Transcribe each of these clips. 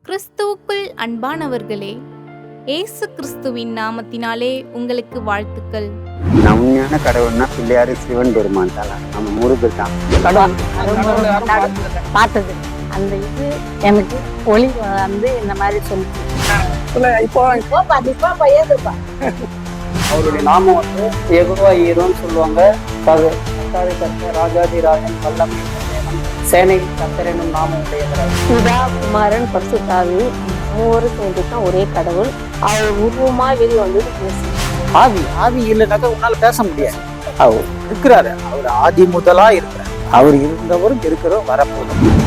கிறிஸ்துவுக்குள் அன்பானவர்களே, இயேசு கிறிஸ்துவின் நாமத்தினாலே உங்களுக்கு வாழ்த்துக்கள். உண்மையான கடவுள்னா பிள்ளையாரு சிவன் பெருமான் தான். நம்ம முருகர் தான் பார்த்தது. அந்த இது எனக்கு ஒளி வந்து இந்த மாதிரி சொல்லிச்சு. அவருடைய நாமம் வந்து யெகோவா ஈரோன்னு சொல்லுவாங்க. ராஜாதி ராஜன் வல்லமை சேனை கர்த்தர் என்னும் நாமம் உடையவர். பிதா குமாரன் பரிசுத்தாவி மூவரும் சேர்ந்து தான் ஒரே கடவுள். அவர் உருவமா வெளியே வந்து ஆவி ஆவி இல்லைனாக்கா உன்னால பேச முடியாது. அவர் இருக்கிறாரு, அவர் ஆதி முதலா இருக்கிறார். அவர் இருந்தவரும் இருக்கிறவரும் வரப்போதும்.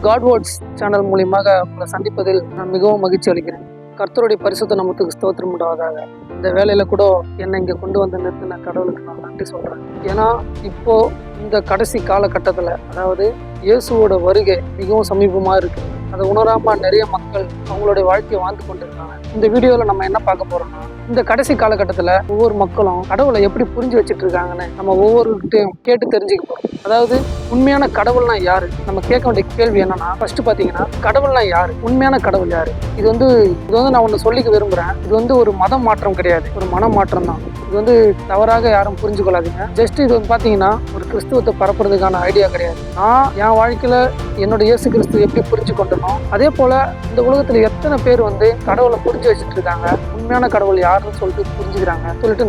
காட் வேர்ட்ஸ் சேனல் மூலியமாக உங்களை சந்திப்பதில் நான் மிகவும் மகிழ்ச்சி அளிக்கிறேன். கர்த்தருடைய பரிசுத்த நாமத்துக்கு ஸ்தோத்திரம் உண்டாவதாக. இந்த வேலையில கூட என்னை இங்க கொண்டு வந்து நிறுத்தின கடவுளுக்கு நான் நன்றி சொல்றேன். ஏன்னா இப்போ இந்த கடைசி காலகட்டத்துல, அதாவது இயேசுவோட வருகை மிகவும் சமீபமா இருக்கு. அதை உணராம நிறைய மக்கள் அவங்களுடைய வாழ்க்கையை வாழ்ந்து கொண்டு இருக்காங்க. இந்த வீடியோல நம்ம என்ன பார்க்க போறோம்னா, இந்த கடைசி காலகட்டத்துல ஒவ்வொரு மக்களும் கடவுளை எப்படி புரிஞ்சு வச்சுட்டு இருக்காங்கன்னு நம்ம ஒவ்வொருத்தையும் கேட்டு தெரிஞ்சுக்க போறோம். அதாவது உண்மையான கடவுள்னா யாரு? நம்ம கேட்க வேண்டிய கேள்வி என்னன்னா, ஃபர்ஸ்ட் பாத்தீங்கன்னா கடவுள்னா யாரு, உண்மையான கடவுள் யாரு? இது வந்து நான் ஒண்ணு சொல்லிக்க விரும்புறேன். இது வந்து ஒரு மதம் மாற்றம் கிடையாது, ஒரு மன மாற்றம் தான். இது வந்து தவறாக யாரும் புரிஞ்சு கொள்ளாதீங்க. ஜஸ்ட் இது வந்து பாத்தீங்கன்னா ஒரு கிறிஸ்துவத்தை பரப்புறதுக்கான ஐடியா கிடையாது. நான் என் வாழ்க்கையில என்னோட இயேசு கிறிஸ்து எப்படி புரிஞ்சு கொண்டனோ, அதே போல இந்த உலகத்துல எத்தனை பேர் வந்து கடவுளை புரிஞ்சு வச்சுட்டு இருக்காங்க, உண்மையான கடவுள் யாருன்னு சொல்லிட்டு புரிஞ்சுக்கிறாங்க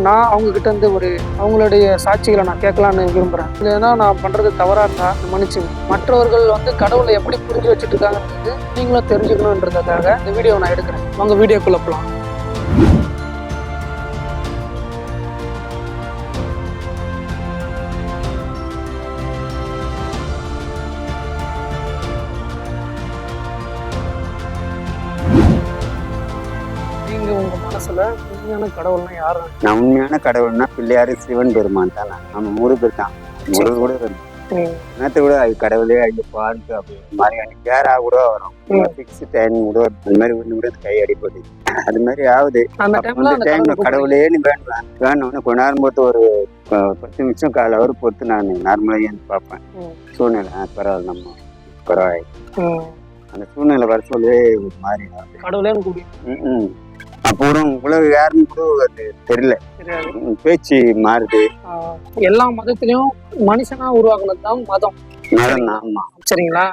நான் அவங்க கிட்ட இருந்து அவங்களுடைய சாட்சிகளை நான் கேட்கலான்னு விரும்புறேன். இல்லைன்னா நான் பண்றது தவறா இருந்தா மன்னிச்சு. மற்றவர்கள் வந்து கடவுளை எப்படி புரிஞ்சு வச்சுட்டு இருக்காங்கன்றது நீங்களும் தெரிஞ்சுக்கணுன்றதுக்காக இந்த வீடியோ நான் எடுக்கிறேன். உங்க வீடியோக்குள்ள போலாம். உங்க மனசுல உண்மையான கடவுள்னா யாரு? உண்மையான கடவுள்னா பிள்ளையாரு சிவன் பெருமான் தான். நம்ம முருகர் தான். முருகர் கூட நேற்று கூட கடவுளே ஐயோ பாருங்க அப்படி மாதிரி அன்னைக்கு யாரா கூட வரும். 6 டைம் கூட அந்த மாதிரி ஒண்ணு கூட கை அடிப்பது அது மாதிரி ஆகுது. அந்த டைம்ல கடவுளே வேணும்னு கொஞ்ச நேரம் போட்டு ஒரு 10 நிமிஷம் கால அவர் பொறுத்து நான் நார்மலா ஏன்னு பார்ப்பேன். சூழ்நிலை பரவாயில்ல, நம்ம பரவாயில்ல. அந்த சூழ்நிலை வர சொல்லவே ஒரு மாதிரி கடவுளே அப்புறம் உலக யாருன்னு கூட தெரியல, பேச்சு மாறுது. எல்லா மதத்திலயும் மனுஷனா உருவாக்குனதுதான் மதம். ஆமா, சரிங்களா?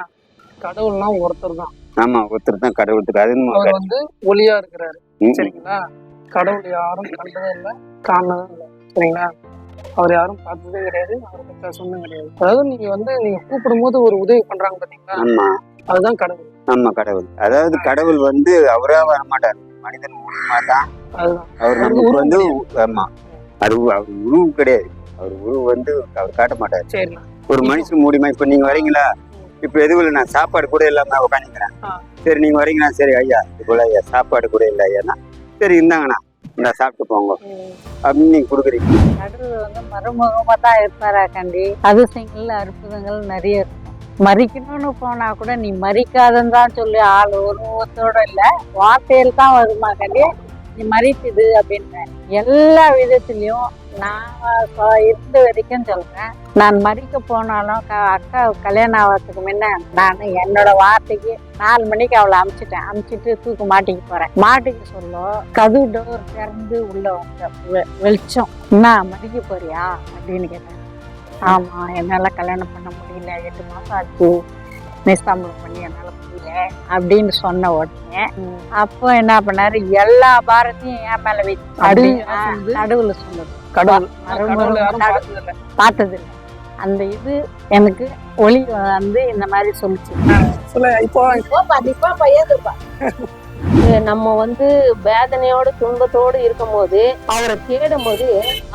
கடவுள்னா ஒருத்தர் தான். ஆமா, ஒருத்தர் தான் கடவுள். அவர் வந்து ஒளியா இருக்கிறாரு. சரிங்களா? கடவுள் யாரும் கண்டதும் இல்லை, காணதும் இல்லை. சரிங்களா? அவர் யாரும் பார்த்ததே கிடையாது, அவரை பத்தி சொன்னதும் கிடையாது. அதாவது நீங்க கூப்பிடும் போது ஒரு உதவி பண்றாங்க பாத்தீங்களா, அதுதான் கடவுள். ஆமா, கடவுள். அதாவது கடவுள் வந்து அவரா வரமாட்டாரு, மனிதன் மூலமா தான். அவர் நமக்கு வந்து ஆமா, அது அவர் உருவம் கிடையாது. அவர் உருவம் வந்து அவர் காட்ட மாட்டாரு. ஒரு மனுஷன் மூலியமா இப்ப நீங்க வரீங்களா, இப்ப எதுவும் நான் சாப்பாடு கூட இல்லாம உட்காந்துக்கிறேன். சரி நீங்க வரீங்களா, சரி ஐயா இது போல ஐயா சாப்பாடு கூட இல்லை ஐயாண்ணா, சரி இருந்தாங்கண்ணா இந்த சாப்பிட்டு போங்க அப்படின்னு நீங்க கொடுக்குறீங்க. கடவுள் வந்து மறுமுகமா தான் இருப்பாரா கண்டி. அதிசயங்கள் அற்புதங்கள் நிறைய இருக்கும். மறிக்கணும்னு போனா கூட நீ மறிக்காதன்னு தான் சொல்லி ஆள் ஒருத்தோட இல்ல, வார்த்தையில் தான் வருமா கண்டி நீ மறிக்குது அப்படின்னு. எல்லா விதத்திலையும் நான் இருந்த வரைக்கும் சொல்றேன், நான் மறிக்க போனாலும் அக்கா கல்யாணம் ஆகிறதுக்கு முன்ன நான் என்னோட வார்த்தைக்கு 4 மணிக்கு அவளை அமுச்சிட்டு தூக்கு மாட்டிக்கு போறேன். மாட்டிக்கு சொல்லும் கதவு டோர் திறந்து உள்ள வந்த வெளிச்சம், என்ன மறிக்க போறியா அப்படின்னு கேட்டேன். ஆமா, என்னால கல்யாணம் பண்ண முடியல, 8 மாசம் ஆச்சு, நிஸ்தாம்பலம் பண்ணி என்னால முடியல அப்படின்னு சொன்ன உடனே அப்போ என்ன பண்ணாரு, எல்லா பாரத்தையும் என் மேல வச்சு நடுவுல சொன்னது. பார்த்தது இல்லை. அந்த இது எனக்கு ஒளி வந்து இந்த மாதிரி சொல்லிச்சு. நம்ம வந்து வேதனையோட துன்பத்தோடு இருக்கும் போது அவரை தேடும் போது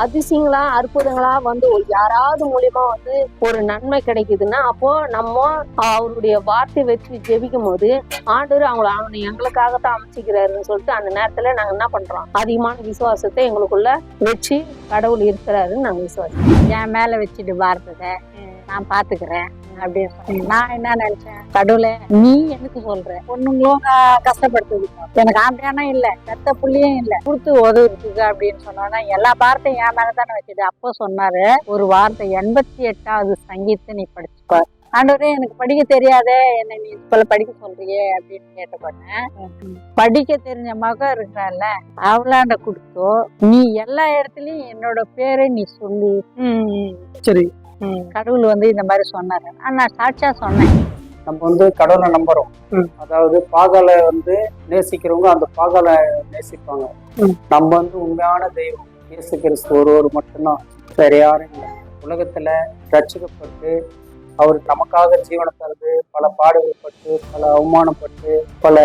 அதிசயங்களா அற்புதங்களா வந்து யாராவது மூலியமா வந்து ஒரு நன்மை கிடைக்குதுன்னா, அப்போ நம்ம அவருடைய வார்த்தை வச்சு ஜெபிக்கும் போது ஆண்டவர் அவனை எங்களுக்காகத்தான் அமைச்சிக்கிறாருன்னு சொல்லிட்டு அந்த நேரத்துல நாங்க என்ன பண்றோம், அதிகமான விசுவாசத்தை எங்களுக்குள்ள வச்சு கடவுள் இருக்கிறாருன்னு நாங்க விசுவாசம் என் மேல வச்சுட்டு வார்த்தை நான் பாத்துக்கிறேன் அப்படின்னு சொன்னேன். நான் என்ன நினைச்சேன், கடவுளை நீ எனக்கு சொல்ற பொண்ணுங்களும் கஷ்டப்படுத்துது, எனக்கு ஆம்பியானா இல்ல, பெத்த புள்ளியும் இல்ல, கொடுத்து உதவுறதுக்கு அப்படின்னு சொன்னோன்னா எல்லா வார்த்தையும் என் மேலதானே வச்சுது. அப்போ சொன்னாரு ஒரு வார்த்தை, 88வது சங்கீதத்தை நீ படிச்சுப்பார் ஆண்டவரே எனக்கு படிக்க தெரியாதே, என்னை நீ இப்ப படிக்க சொல்றியே அப்படின்னு கேட்ட பண்ணேன். படிக்க தெரிஞ்ச மகன் இருக்கிறாள்ல, அவளாண்ட கொடுத்தோ நீ எல்லா இடத்துலயும் என்னோட பேரை நீ சொல்லு. சரி. கடவுள் வந்து இந்த மாதிரி சொன்னாரு. நான் சாட்சியா சொன்னேன். நம்ம வந்து கடவுளை நம்புறோம். அதாவது பாகாலை வந்து நேசிக்கிறவங்க அந்த பாகாலை நேசிப்பாங்க. நம்ம வந்து உண்மையான தெய்வம் இயேசு கிறிஸ்து ஒருவர் மட்டும்தான், வேற யாரும் இல்லை. உலகத்துல ரட்சிக்கப்பட்டு அவர் நமக்காக ஜீவனை தந்து பல பாடுகள் பட்டு பல அவமானப்பட்டு பல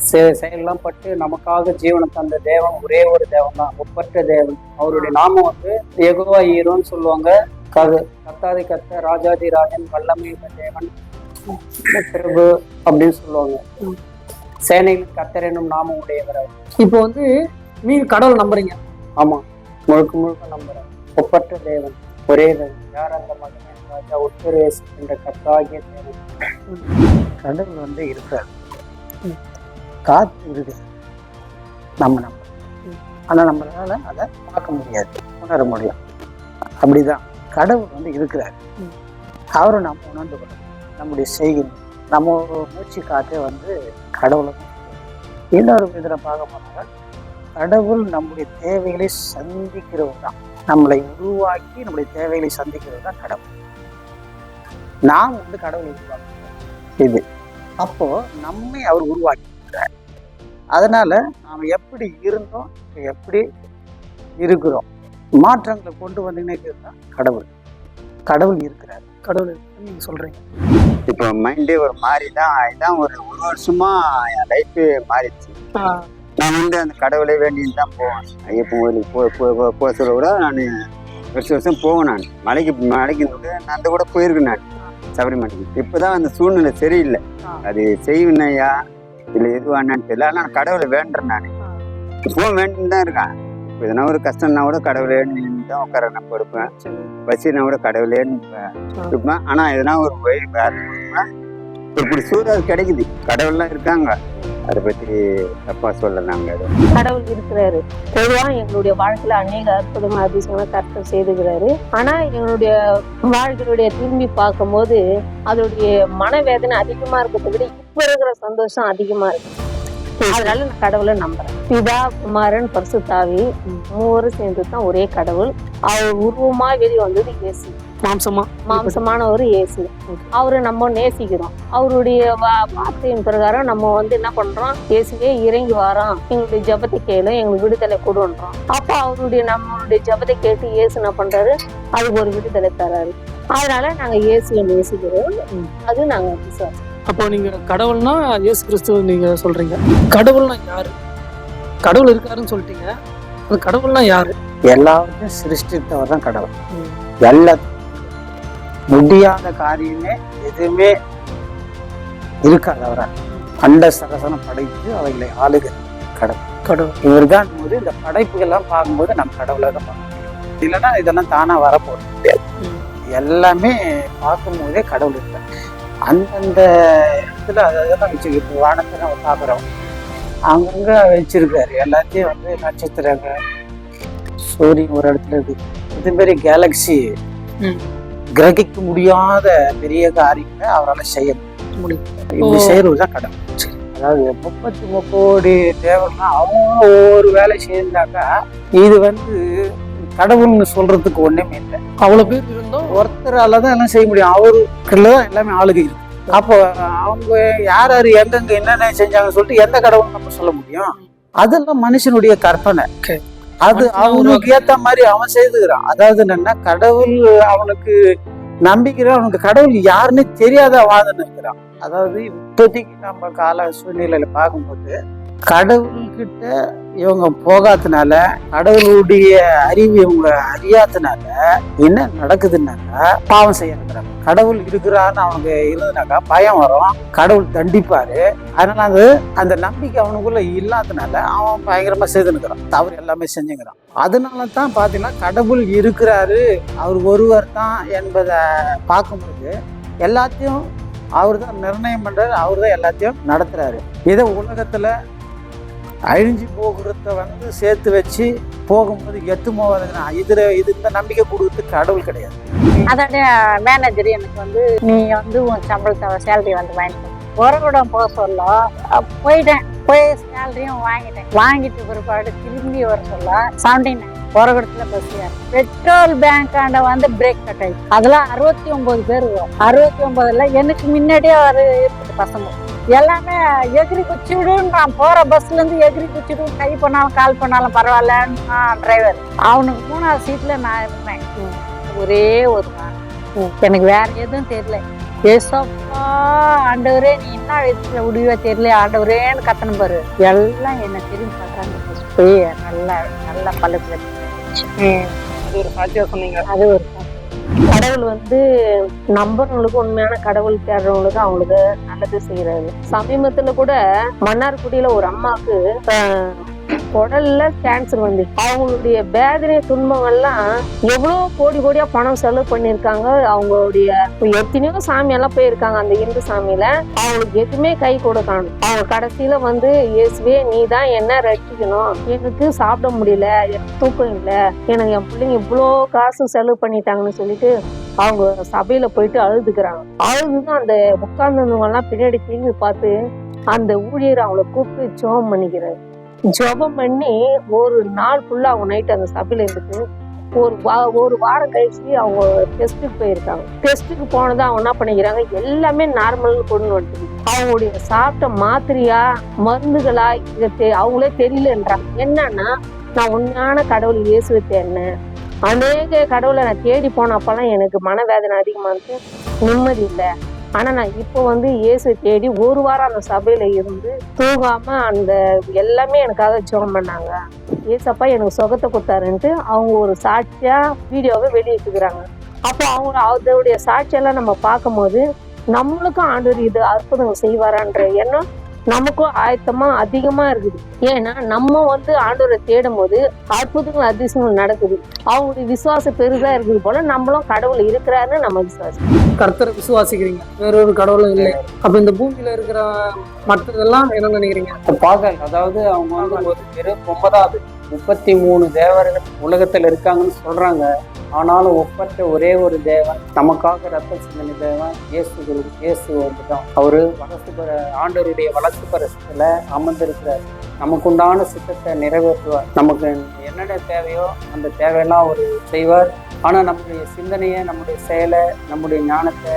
செயலெல்லாம் பட்டு நமக்காக ஜீவனை தந்த தேவன் ஒரே ஒரு தேவன் தான், ஒப்பற்ற தேவன். அவருடைய நாமம் வந்து யெகோவா ஈரோன்னு சொல்லுவாங்க. கத்தாதி கத்த ராஜாதி ராஜன் வல்லமை தேவன் பிரபு அப்படின்னு சொல்லுவாங்க. சேனையில் கத்தர் என்னும் நாமம் உடையவர். இப்போ வந்து நீங்க கடவுள் நம்புறீங்க? ஆமா, முழுக்க முழுக்க நம்புறேன். ஒப்பற்ற தேவன் ஒரே தேவன், யார் அந்த மகனே ராஜா உத்தரேஸ் என்ற கத்தாகிய தேவன். கடவுள் வந்து இருக்கிறார், காத்து இருக்கு, நம்ம நம்புறோம். ஆனா நம்மளால அதை பார்க்க முடியாது, உணர முடியும். அப்படிதான் கடவுள் வந்து இருக்கிறார். அவரை நம்ம உணர்ந்து கொள்ளணும். நம்முடைய செய்கை நம்ம மூச்சு காற்றே வந்து கடவுளை. இன்னொரு விதத்தில் பார்க்க போனாங்க, கடவுள் நம்முடைய தேவைகளை சந்திக்கிறவர் தான். நம்மளை உருவாக்கி நம்முடைய தேவைகளை சந்திக்கிறது தான் கடவுள். நாம் வந்து கடவுளை உருவாக்குறோம். இது அப்போ நம்மை அவர் உருவாக்கிக்கிறார். அதனால நாம் எப்படி இருந்தோம், எப்படி இருக்கிறோம், மாற்றங்களை கொண்டு வந்து நினைக்கிறது கடவுள். கடவுள் இருக்கிறார். கடவுள் நீங்க சொல்றீங்க. இப்போ மைண்டே ஒரு மாதிரி தான். இதான் ஒரு வருஷமா என் லைஃபே மாறிடுச்சு. நான் வந்து அந்த கடவுளை வேண்டின்னு தான் போவேன். ஐயப்பன் கோயிலுக்கு போக சொல்ல கூட நான் வருஷம் போவேன். நான் மலைக்கு அந்த கூட போயிருக்கேன் நான் சபரிமலைக்கு. இப்போதான் அந்த சூழ்நிலை சரியில்லை. அது செய்வினையா இல்லை எதுவானான்னு தெரியல. ஆனால் நான் கடவுளை வேண்டுறேன். நான் இப்போவும் வேண்டின்னு தான் இருக்கேன். இப்போ எதனா ஒரு கஷ்டம்னா கூட கடவுளேன்னு தான் உட்கார நான் கொடுப்பேன். பசினா கூட கடவுளேன்னு இருப்பேன். ஆனால் எதனா ஒரு இப்படி சூழல் கிடைக்குது. கடவுள்லாம் இருக்காங்க, அதை பற்றி தப்பா சொல்லலாங்க. கடவுள் இருக்கிறாரு. பொதுவா எங்களுடைய வாழ்க்கையில அநேக அற்புதமான அதிசயமா கர்த்தர் செய்துகிறாரு. ஆனா எங்களுடைய வாழ்க்கையுடைய திரும்பி பார்க்கும்போது அதோடைய மனவேதனை அதிகமா இருக்கிறத விட இப்ப இருக்கிற சந்தோஷம் அதிகமா இருக்கு. அதனால நான் கடவுளை நம்புறேன். பிதா குமாரன் பரிசுத்தாவி மூவரும் சேர்ந்து தான் ஒரே கடவுள். அவர் உருவமா வெளியே வந்தது இயேசு, மாம்சமான ஒரு இயேசு. அவரை நம்ம நேசிக்கிறோம். அவருடைய வார்த்தையின் பிரகாரம் நம்ம வந்து என்ன பண்றோம், இயேசுவே இறங்கி வரோம், எங்களுடைய ஜபத்தை கேளு, எங்களுக்கு விடுதலை கொடுன்றோம். அப்போ நம்மளுடைய ஜபத்தை கேட்டு இயேசு என்ன பண்றாரு, அதுக்கு ஒரு விடுதலை தராரு. அதனால நாங்க இயேசுவை நேசிக்கிறோம். அது நாங்க விசுவாசம். அப்போ நீங்க கடவுள்னா இயேசு கிறிஸ்துவ நீங்க சொல்றீங்க. கடவுள்னா யாரு? கடவுள் இருக்காருன்னு சொல்லிட்டீங்க. அது கடவுள்னா யாரு? எல்லாத்தையும் சிருஷ்டித்தவர் தான் கடவுள். எல்லாத்தையும் முடியாத காரியமே எதுவுமே இருக்காது அவரால். அண்ட சரசனம் படைத்து அவைகளை ஆளுக கடவுள். இவர் தான் போது இந்த படைப்புகள்லாம் பார்க்கும்போது நம்ம கடவுளை தான் பார்க்க முடியும். இல்லைன்னா இதெல்லாம் தானா வரப்போறது முடியாது. எல்லாமே பார்க்கும்போதே கடவுள் இருக்கார். அந்தந்த இடத்துல அதெல்லாம் வச்சுக்கிட்டு வானத்தை நம்ம பார்க்குறோம், அங்கங்க வச்சிருக்காரு. எல்லாத்தையும் வந்து நட்சத்திரங்கள், சூரியன் ஒரு இடத்துல இருக்கு. இது மாதிரி கேலக்சி கிரகிக்க முடியாத பெரிய காரியங்களை அவரால் செய்ய முடியும். இப்படி செய்யறதுதான் கடவுள். அதாவது 33 கோடி தேவன்னா அவங்க ஒவ்வொரு வேலை செய்தாக்கா இது வந்து கடவுள்னு சொல்றதுக்கு ஒண்ணுமே இல்லை. அவ்வளவு பேர் இருந்தோம் ஒருத்தரால தான் எல்லாம் செய்ய முடியும். அவருக்குள்ளதான் எல்லாமே ஆளுகை இருக்கு. அப்போ அவங்க யார் யாரு எங்கெங்க என்னென்ன செஞ்சாங்கன்னு சொல்லிட்டு எந்த கடவுள் நம்ம சொல்ல முடியும்? அதெல்லாம் மனுஷனுடைய கற்பனை. அது அவனுக்கு ஏத்த மாதிரி அவன் செய்துக்கிறான். அதாவது என்னன்னா, கடவுள் அவனுக்கு நம்பிக்கிறான், அவனுக்கு கடவுள் யாருன்னு தெரியாத வாதம் இருக்கிறான். அதாவது இப்போதைக்கு நம்ம கால சூழ்நிலையில பார்க்கும்போது கடவுள்கிட்ட இவங்க போகாதனால, கடவுளுடைய அறிவு இவங்க அறியாதனால என்ன நடக்குதுன்னாக்கா பாவம் செய்யறாங்க. கடவுள் இருக்கிறான்னு அவங்க இருந்ததுனாக்கா பயம் வரும், கடவுள் தண்டிப்பாரு. அதனால அந்த நம்பிக்கை அவனுக்குள்ள இல்லாதனால அவன் பயங்கரமா செய்துனுக்கிறான், தவறு எல்லாமே செஞ்சுக்கிறான். அதனால தான் பாத்தீங்கன்னா கடவுள் இருக்கிறாரு, அவர் ஒருவர் தான் என்பதை பார்க்கும்போது எல்லாத்தையும் அவர் தான் நிர்ணயம் பண்றாரு, அவர் தான் எல்லாத்தையும் நடத்துறாரு. இதை உலகத்துல அழிஞ்சு போகிறத வந்து சேர்த்து வச்சு போகும்போது எட்டுமோ இது இந்த நம்பிக்கை கொடுத்து கடவுள் கிடையாது. அதோட மேனேஜர் எனக்கு வந்து நீ வந்து உன் சம்பளத்தை சேலரி வந்து வாங்கிட்டு உறவிடம் போக சொல்ல போயிட்டேன். போய் சேலரியும் வாங்கிட்டு பிற்பாடு திரும்பி வர சொல்ல 79 உறவிடத்துல பஸ் பெட்ரோல் பேங்க் ஆண்ட வந்து பிரேக் கட் ஆயிடுச்சு. அதெல்லாம் 69 பேர் 69ல எனக்கு முன்னாடியே ஒரு இருக்குது பசங்க எல்லாமே எகிரி குச்சிவிடும். நான் போற பஸ்ல இருந்து எகிரி குச்சிவிடும். கை பண்ணாலும் கால் பண்ணாலும் பரவாயில்லன்னு டிரைவர். அவனுக்கு 3வது சீட்ல நான் இருந்தேன். ஒரே ஒரு எனக்கு வேற எதுவும் தெரியல. ஏசப்பா ஆண்டவரே நீ என்ன விதத்துல முடிவா தெரியல ஆண்டவரேன்னு கத்தன பாரு. எல்லாம் என்ன திரும்பி பார்க்கறாங்க. நல்ல பழத்துல அது ஒரு சாட்சியா சொன்னீங்க. அது ஒரு கடவுள் வந்து நம்புறவங்களுக்கு, உண்மையான கடவுள் தேடுறவங்களுக்கு அவங்களுக்கு நல்லது செய்யறாரு. சமீபத்துல கூட மன்னார்குடியில ஒரு அம்மாவுக்கு குடல்ல கேன்சர் வந்து அவங்களுடைய வேதனை துன்பங்கள்லாம் எவ்வளவு கோடியா பணம் செலவு பண்ணிருக்காங்க. அவங்களுடைய எத்தனையோ சாமி எல்லாம் போயிருக்காங்க. அந்த இந்து சாமியில அவங்களுக்கு எதுவுமே கை கொடுக்கணும். அவங்க கடைசியில வந்து இயேசுவே நீ தான் என்ன ரட்சிக்கணும், எனக்கு சாப்பிட முடியல, எனக்கு தூக்கம் இல்லை, எனக்கு என் பிள்ளைங்க இவ்வளோ காசு செலவு பண்ணிட்டாங்கன்னு சொல்லிட்டு அவங்க சபையில போயிட்டு அழுதுக்குறாங்க. அழுதுதான் அந்த உட்கார்ந்தவங்க எல்லாம் பின்னாடி திரும்பி பார்த்து அந்த ஊழியர் அவங்கள கூப்பிட்டு ஜெபம் பண்ணிக்கிறாரு. ஜெபம் பண்ணி ஒரு நாள் ஃபுல்லா அவங்க நைட் அந்த சபையில இருந்துட்டு ஒரு வாரம் கழிச்சு அவங்க டெஸ்ட்டுக்கு போயிருக்காங்க. டெஸ்ட்டுக்கு போனதை அவங்க என்ன பண்ணிக்கிறாங்க, எல்லாமே நார்மல்னு கொண்டு வந்துட்டு அவங்களுடைய சாப்பிட்ட மாத்திரையா மருந்துகளா இதை அவங்களே தெரியலன்றாங்க. என்னன்னா நான் உண்மையான கடவுள் இயேசுவை தேடினேன். அநேக கடவுளை நான் தேடி போனப்பெல்லாம் எனக்கு மனவேதனை அதிகமா இருக்கு, நிம்மதி இல்லை. ஆனா நான் இப்போ வந்து இயேசு தேடி ஒரு வாரம் அந்த சபையில இருந்து தூங்காம அந்த எல்லாமே எனக்காக ஜெபம் பண்ணாங்க. ஏசப்பா எனக்கு சுகத்தை கொடுத்தாருன்ட்டு அவங்க ஒரு சாட்சியா வீடியோவை வெளியிட்டுக்கிறாங்க. அப்போ அவங்க அதோடைய சாட்சியெல்லாம் நம்ம பார்க்கும் போது நம்மளுக்கும் ஆண்டவர் இது அற்புதங்கள் செய்வாரான்ற எண்ணம் நமக்கும் ஆயத்தமா அதிகமா இருக்குது. ஏன்னா நம்ம வந்து ஆண்டவரை தேடும் போது அற்புதங்கள் அதிசயங்கள் நடக்குது. அவங்களுடைய விசுவாசம் பெருசா இருக்குது போல நம்மளும் கடவுள் இருக்கிறாருன்னு நம்ம விசுவாசம். கர்த்தரை விசுவாசிக்கிறீங்க, வேறொரு கடவுளும் இல்லை. அப்ப இந்த பூமியில இருக்கிற மற்றதெல்லாம் என்ன நினைக்கிறீங்க? பாகல், அதாவது அவங்க வந்து ஒரு வெறும் 9வது 33 தேவர்கள் உலகத்துல இருக்காங்கன்னு சொல்றாங்க. ஆனாலும் ஒப்பற்ற ஒரே ஒரு தேவன், நமக்காக ரத்த சிந்தனை தேவன் இயேசு வந்துதான். அவரு ஆண்டவருடைய வலது பரசத்துல அமர்ந்திருக்கிறார். நமக்கு உண்டான சித்தத்தை நிறைவேற்றுவார். நமக்கு என்னென்ன தேவையோ அந்த தேவையெல்லாம் அவர் செய்வார். ஆனா நம்முடைய சிந்தனையை, நம்முடைய செயலை, நம்முடைய ஞானத்தை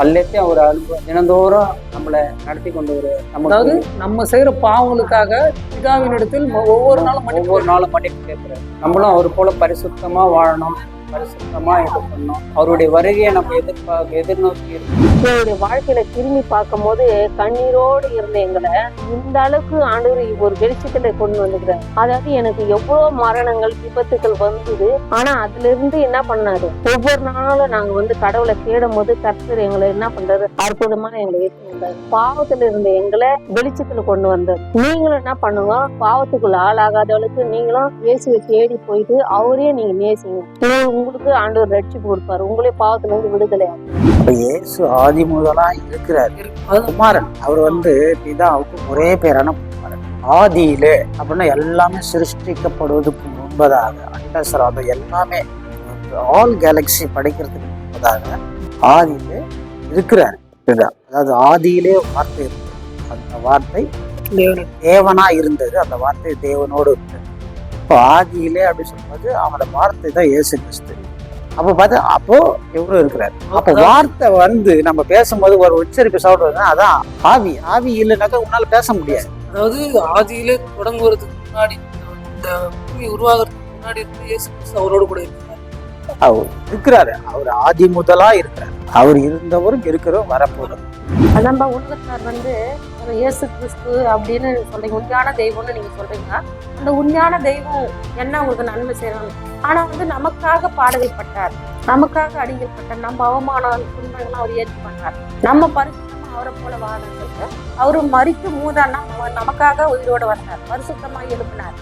எல்லாத்தையும் அவர் அனுபவம் தினந்தோறும் நம்மளை நடத்தி கொண்டு வருவார். அதாவது நம்ம செய்யற பாவங்களுக்காக பிதாவின் இடத்தில் ஒவ்வொரு நாளும் மன்னிப்பு கேட்கிறார். நம்மளும் அவர் போல பரிசுத்தமா வாழணும், பரிசுத்தமா இது பண்ணணும். அவருடைய வருகையை நம்ம எதிர்நோக்கி இருக்கோம். எங்களுடைய வாழ்க்கையில திரும்பி பார்க்கும் போது கண்ணீரோடு இருந்த எங்களை இந்த அளவுக்கு ஆண்டவர் ஒரு வெளிச்சத்துல கொண்டு வந்துக்கிறார். அதாவது எனக்கு எவ்வளவு மரணங்கள் விபத்துகள் வந்தது. ஆனா அதுல இருந்து என்ன பண்ணாரு, ஒவ்வொரு நாளும் நாங்க வந்து கடவுளை தேடும் போது கர்த்தர் எங்களை என்ன பண்றாரு, அற்புதமா எங்களை ஏற்றி வந்தாரு. பாவத்துல இருந்த எங்களை வெளிச்சத்துல கொண்டு வந்தார். நீங்களும் என்ன பண்ணுங்க, பாவத்துக்குள்ள ஆளாகாதவளுக்கு நீங்களும் இயேசுவை தேடி போயிட்டு அவரே நீங்க நேசிங்க. உங்களுக்கு ஆண்டவர் ரட்சிப்பு கொடுப்பாரு. உங்களே பாவத்துல இருந்து விடுதலை. இயேசு ஆதி முதலா இருக்கிறார். குமாரன் அவர் வந்து பிதாவுக்கு ஒரே பேரான குமாரன். ஆதியிலே அப்படின்னா எல்லாமே சிருஷ்டிக்கப்படுவதற்கு முன்பதாக, அண்டசராதம் எல்லாமே ஆல் கேலக்சி படைக்கிறதுக்கு முன்பதாக ஆதியிலே இருக்கிறார். அதாவது ஆதியிலே வார்த்தை இருக்கு, அந்த வார்த்தை தேவனா இருந்தது, அந்த வார்த்தை தேவனோடு இருந்தது. இப்போ ஆதியிலே அப்படி சொல்லும்போது அவனோட வார்த்தை தான் இயேசு கிறிஸ்து. அப்போ பார்த்தா அப்போ இவரும் இருக்கிறாரு. அப்போ வார்த்தை வந்து நம்ம பேசும்போது ஒரு உச்சரிப்பு சாப்பிடுறதுன்னா அதான் ஆவி இல்லைனாக்கா உன்னால பேச முடியாது. அதாவது ஆதியிலே தொடங்குவதற்கு முன்னாடி, இந்த பூமி உருவாகிறதுக்கு முன்னாடி இருந்து இயேசு கிறிஸ்து அவரோடு கூட இருக்கிறார். அவர் இருக்கிறாரு. அவர் ஆதி முதலா இருக்கிறார். அவர் இருந்தவரும் இருக்கிறவரும் வரப்போறது. நம்ம உலகத்தார் வந்து இயேசு கிறிஸ்து அப்படின்னு சொல்றீங்க, உண்மையான தெய்வம்னு நீங்க சொல்றீங்க. அந்த உண்மையான தெய்வம் என்ன உங்களுக்கு நன்மை செய்யறாங்க? ஆனா வந்து நமக்காக பாடுகைப்பட்டார், நமக்காக அடிக்கப்பட்டார், நம்ம அவமானம் துன்பங்கள்லாம் அவர் ஏற்றி பண்ணார். நம்ம பரிசுத்தமா அவரை போல வாழ அவரு மறிக்கும் மூதானா நமக்காக உயிரோடு வந்தார், பரிசுத்தமா எழுப்பினார்.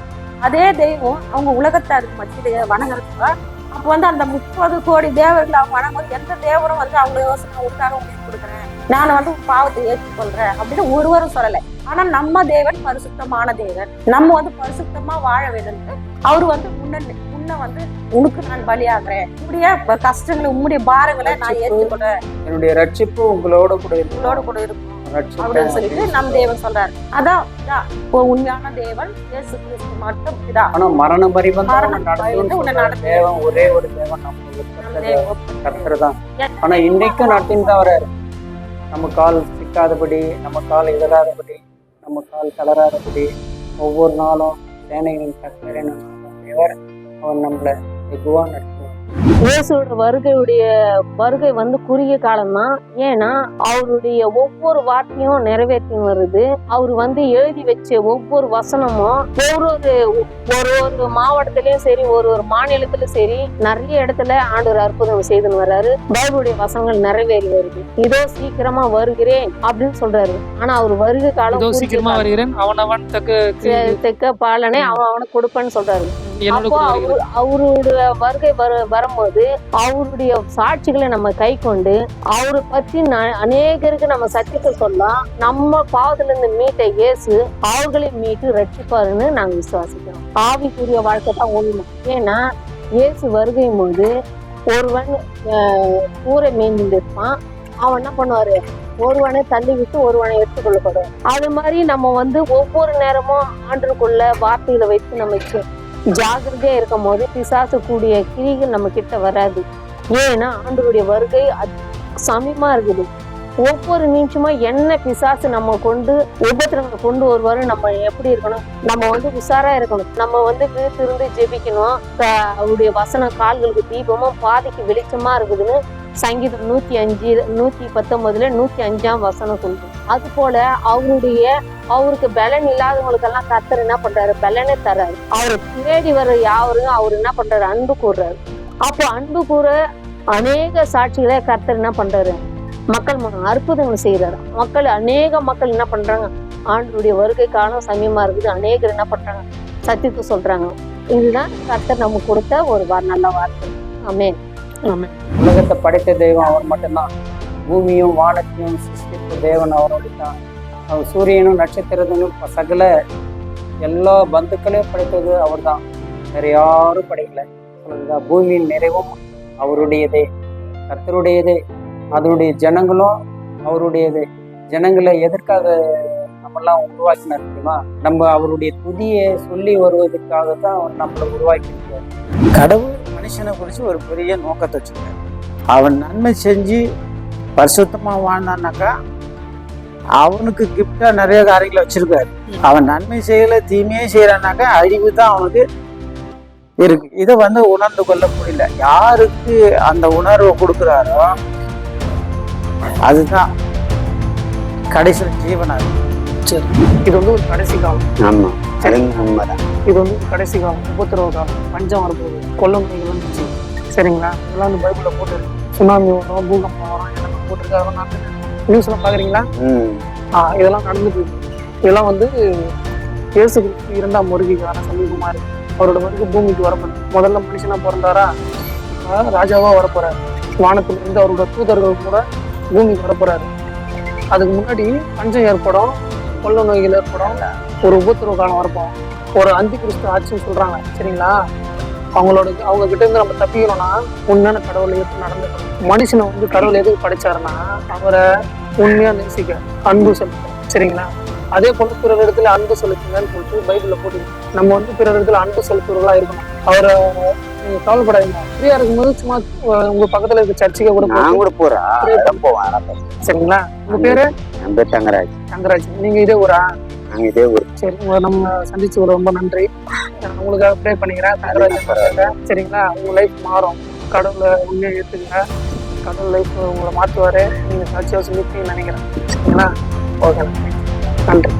அதே தெய்வம் அவங்க உலகத்தாருக்கு மத்திய வணங்குறதுக்கா அப்போ வந்து அந்த 30 கோடி தேவர்கள் அவங்க வணங்கும் எந்த தேவரும் வந்து அவங்க யோசனை உங்களுக்காக உங்களுக்கு கொடுக்குறேன், நான் வந்து பாவத்தை ஏற்றுக்கொள்றேன் அப்படின்னு ஒருவரும் சொல்லலை. ஆனா நம்ம தேவன் பரிசுத்தமான தேவன். நம்ம வந்து பரிசுத்தமா வாழ வேணும்னு அவரு வந்து முன்ன வந்து உனக்கு நான் பலியாகிறேன், உங்களுடைய கஷ்டங்களை உங்களுடைய பாரங்களை நான் ஏற்றுக்கொள்றேன், என்னுடைய ரட்சிப்பு உங்களோட கூட இருக்கும் அப்படின்னு சொல்லிட்டு நம் தேவன் சொல்றாரு. அதான் உண்மையான தேவன் இயேசு கிறிஸ்து மட்டும் இதான். ஆனா மரணம் தேவன் ஒரே ஒரு தேவன் கர்த்தர் தான். ஆனா இன்னைக்கும் நடத்தின்னு தான் வர்றாரு. நம்ம கால் சிக்காதபடி, நம்ம கால் இடராதபடி, நம்ம கால் தளராதபடி ஒவ்வொரு நாளும் சேனைகளின் கர்த்தர் அவர் நம்மளை வெகுவா நடத்துவார். இயேசுவோட வருகை வந்து குறுகிய காலம்தான். ஏன்னா அவருடைய ஒவ்வொரு வார்த்தையும் நிறைவேற்றியும் வருது. அவர் வந்து எழுதி வச்ச ஒவ்வொரு வசனமும் ஒரு மாவட்டத்திலயும் சரி, ஒரு மாநிலத்திலும் சரி, நிறைய இடத்துல ஆண்டவர் அற்புதம் செய்துன்னு வர்றாரு. பைபிளுடைய வசனங்கள் நிறைவேறி வருது. இதோ சீக்கிரமா வருகிறேன் அப்படின்னு சொல்றாரு. ஆனா அவர் வருகை காலம் சீக்கிரமா வருகிறேன், அவனவன் தெக்க பாலனை அவனுக்கு கொடுப்பேன்னு சொல்றாரு. அப்போ அவருடைய வருகை வரும்போது அவருடைய சாட்சிகளை நம்ம கை கொண்டு அவரை பற்றி அநேகருக்கு நம்ம சத்தியத்தை சொல்லலாம். நம்ம பாவத்துல இருந்து மீட்ட இயேசு அவர்களையும் மீட்டு ரட்சிப்பாருன்னு நாங்க விசுவாசிக்கிறோம். ஆவிக்குரிய வாழ்க்கை தான் உண்மை. ஏன்னா இயேசு வருகையும் போது ஒருவன் ஊரை மேய்ந்து இருப்பான். அவன் என்ன பண்ணுவாரு, ஒருவனை தள்ளி விட்டு ஒருவனை எடுத்துக்கொள்ளப்படும். அது மாதிரி நம்ம வந்து ஒவ்வொரு நேரமும் ஆண்டுக்குள்ள வார்த்தைகளை வைத்து நம்ம ஜாகிரதையா இருக்கும் போது பிசாசு கூடிய கிரிகள் நம்ம கிட்ட வராது. ஏன்னா ஆண்டவருடைய வருகை சமீபமா இருக்குது. ஒவ்வொரு நிமிஷமா என்ன பிசாசு நம்ம கொண்டு உபத்திரங்களை கொண்டு வருவாரு. நம்ம எப்படி இருக்கணும், நம்ம வந்து உஷாரா இருக்கணும். நம்ம வந்து விழித்திருந்து ஜெபிக்கணும். அவருடைய வசன கால்களுக்கு தீபமும் பாதைக்கு வெளிச்சமா இருக்குதுன்னு சங்கீதம் 119 105 வசனம் சொல்லுது. அது போல அவருக்கு பலன் இல்லாதவங்களுக்கெல்லாம் கர்த்தர் என்ன பண்றாரு, பலனே தர்றாரு. அவரை தேடி வர யாவரும் அவர் என்ன பண்றாரு, அன்பு கூறுறாரு. அப்போ அன்பு கூற அநேக சாட்சிகளை கர்த்தர் என்ன பண்றாரு, மக்கள் அற்புதங்கள் செய்யறாரு. அநேக மக்கள் என்ன பண்றாங்க, ஆண்டவருடைய வருகை காலம் சமயமா இருக்குது. அநேகர் என்ன பண்றாங்க, சத்தியத்தை சொல்றாங்க. இதுதான் கர்த்தர் நமக்கு கொடுத்த ஒரு நல்ல வார்த்தை. ஆமென். உலகத்தை படைத்த தெய்வம் அவர் மட்டும்தான். பூமியும் வானத்தையும் சிருஷ்டித்த தேவன் அவருடைய தான். அவர் சூரியனும் நட்சத்திரத்தையும் சகல எல்லா பந்துக்களையும் படைத்தது அவர் தான். வேற யாரும் படைக்கல. பூமியின் நிறைவும் அவருடையதே, கர்த்தருடையதே. அதனுடைய ஜனங்களும் அவருடையது. ஜனங்களை எதற்காக நம்மெல்லாம் உருவாக்கினார் தெரியுமா? நம்ம அவருடைய துதியை சொல்லி வருவதற்காக தான் அவர் நம்மளை உருவாக்கியிருக்கார். கடவுள் மனுஷனை குறித்து ஒரு பெரிய நோக்கத்தை வச்சுருக்காரு. அவன் நன்மை செஞ்சு பரிசுத்தமா வாழ்ந்தான்னாக்கா அவனுக்கு கிஃப்டா நிறைய காரியங்களை வச்சிருக்காரு. அவன் நன்மை செய்யல தீமையே செய்யறான்னாக்கா அழிவு தான் அவனுக்கு இருக்கு. இதை வந்து உணர்ந்து கொள்ள முடியல. யாருக்கு அந்த உணர்வை கொடுக்குறாரோ அதுதான் கடைசி ஜீவனாக. சரி, இது வந்து ஒரு கடைசி காலம். ஆமா, இது வந்து ஒரு கடைசி காலம், உபத்திரவ காலம், பஞ்சம் வரப்போகுது, கொள்ள நோய்கள் வந்துச்சு. சரிங்களா? இதெல்லாம் வந்து பைபிள்ல போட்டு சுனாமி வரும், பூகம்பம் வரும், இதெல்லாம் போட்டுருக்கு. அதெல்லாம் நியூஸ்லாம் பாக்குறீங்களா? இதெல்லாம் நடந்துட்டு. இதெல்லாம் வந்து இயேசு கிறிஸ்து 2ஆம் வருகைக்கான சமீபமா இருக்கு. அவரோட வருகை பூமிக்கு வரப்போகுது. முதல்ல மனுஷனா பிறந்தாரா, ராஜாவா வரப்போறாரு. வானத்துல இருந்து அவரோட தூதர்கள் கூட பூமிக்கு வரப்போறாரு. அதுக்கு முன்னாடி பஞ்சம் ஏற்படும், கொள்ள நோய்கள் ஏற்படும், ஒரு உபத்திரவ காலம் வரப்போம். ஒரு அந்தி கிறிஸ்து ஆட்சின்னு சொல்றாங்க. சரிங்களா? அவங்க கிட்ட இருந்து நம்ம தப்பிக்கணும்னா உண்மையான கடவுளை எப்படி நடந்துக்கணும். மனுஷனை வந்து கடவுள் எதுக்கு படைச்சாருன்னா அவரை உண்மையா நேசிக்க, அன்பு செலுத்தணும். சரிங்களா? அதே போல பிறர் இடத்துல அன்பு செலுத்துங்கன்னு சொல்லிட்டு பைபிள்ல போட்டு நம்ம வந்து பிறர் இடத்துல அன்பு செலுத்துறவர்களா இருக்கணும். அவரை நீங்க கவலைப்படாதீங்க. ஃப்ரீயா இருக்கும்போது சும்மா உங்க பக்கத்துல இருக்க சர்ச்சுக்கு கூட போறேன். சரிங்களா? உங்க பேரு? என் பேர் தங்கராஜ். தங்கராஜ். நீங்க இதே ஊரா? நாங்க இதே ஊர். சரி, நம்ம சந்திச்சு ரொம்ப நன்றி. உங்களுக்காக ப்ரே பண்ணிக்கிறேன். தங்கராஜ். சரிங்களா? உங்க லைஃப் மாறும். கடவுளை உண்மையை ஏற்றுக்குங்க. கடவுள் லைஃப் உங்களை மாற்றுவாரு. நீங்க சாட்சியாக சொல்லிட்டு நினைக்கிறேன். சரிங்களா? ஓகே, நன்றி.